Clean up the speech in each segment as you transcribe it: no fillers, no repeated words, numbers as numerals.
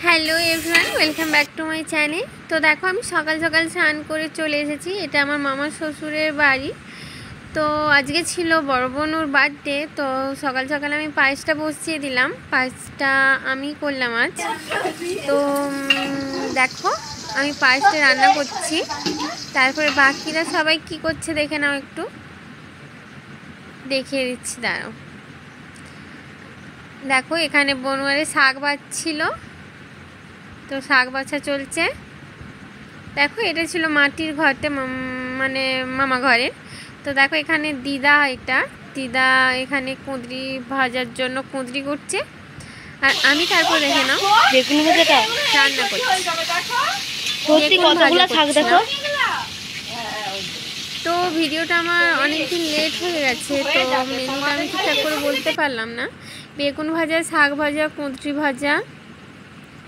Hello everyone, welcome back to my channel. তো দেখো আমি সকাল সকাল স্নান করে চলে এসেছি। এটা আমার মামার শ্বশুরের বাড়ি। তো আজকে ছিল বড় বোনুর বার্থডে। তো সকাল সকাল আমি পায়েসটা বসিয়ে দিলাম। পায়েসটা আমি করলাম আজ। তো দেখো আমি পায়েসটা রান্না করছি। তারপরে বাকিরা সবাই কি করছে দেখে নাও, একটু দেখিয়ে দিচ্ছি, দাঁড়াও। দেখো এখানে বনুয়ারে শাক বাজছিল, তো শাক বাছা চলছে। দেখো এটা ছিল মাটির ঘরতে, মানে মামা ঘরের। তো দেখো এখানে দিদা এখানে কুঁদরি ভাজার জন্য কুঁদরি করছে। আর আমি তারপর দেখে নাও বেগুন ভাজাটা রান্না করছি। তো ভিডিওটা আমার অনেকদিন লেট হয়ে গেছে, তো মেনুটা আমি ঠিকঠাক করে বলতে পারলাম না। বেগুন ভাজা, শাক ভাজা, কুঁদরি ভাজা,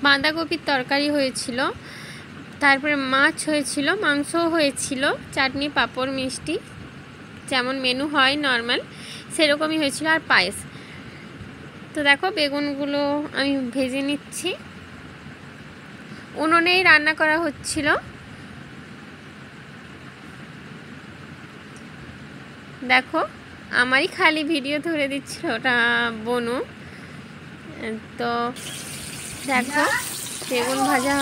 বাঁধাকপির তরকারি হয়েছিল, তারপরে মাছ হয়েছিল, মাংস হয়েছিল, চাটনি, পাঁপড়, মিষ্টি, যেমন মেনু হয় নর্মাল সেরকমই হয়েছিল, আর পায়েস। তো দেখো বেগুনগুলো আমি ভেজে নিচ্ছি। উনুনেই রান্না করা হচ্ছিল। দেখো আমারই খালি ভিডিও ধরে দিচ্ছিল, ওটা বনু। তো দেখো বেগুন ভাজা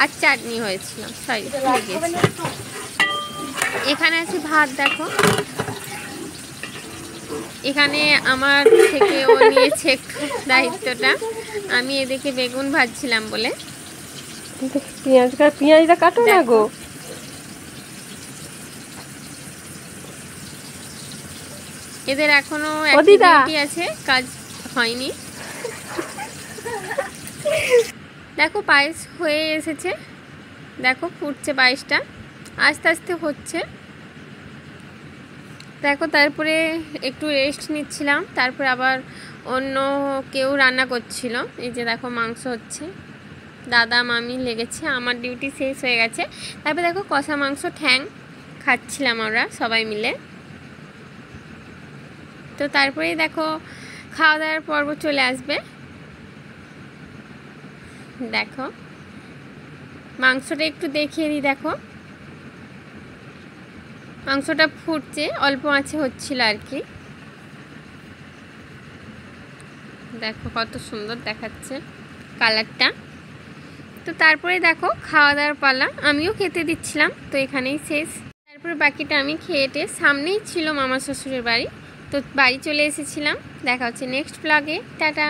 আর চাটনি হয়েছিল, সরি ভুলে গেছি। এখানে আছে ভাত। দেখো এখানে আমার থেকে ও নিয়েছে একটু দায়িত্বটা, আমি এদিকে বেগুন ভাজছিলাম বলে। পেঁয়াজটা কাটো না গো। এদের এখনো অ্যাক্টিভিটি আছে, কাজ হয়নি। দেখো পায়েস হয়ে এসেছে, দেখো ফুটছে পায়েসটা, আস্তে আস্তে হচ্ছে। দেখো তারপরে একটু রেস্ট নিচ্ছিলাম, তারপরে আবার অন্য কেউ রান্না করছিল। এই যে দেখো মাংস হচ্ছে, দাদা মামি লেগেছে, আমার ডিউটি শেষ হয়ে গেছে। তারপরে দেখো কষা মাংস ঠ্যাং খাচ্ছিলাম আমরা সবাই মিলে। তো তারপরেই দেখো খাওয়া দাওয়ার পর্ব চলে আসবে। দেখো মাংসটা একটু দেখিয়ে দিই। দেখো মাংসটা ফুটছে, অল্প আঁচে হচ্ছিল আর কি। দেখো কত সুন্দর দেখাচ্ছে কালারটা। তো তারপরে দেখো খাওয়া দাওয়ার পালা, আমিও খেতে দিচ্ছিলাম। তো এখানেই শেষ। তারপরে বাকিটা আমি খেয়েটে, সামনেই ছিল মামা শ্বশুরের বাড়ি, তো বাড়ি চলে এসেছিলাম। দেখা হচ্ছে নেক্সট ব্লগে, টাটা।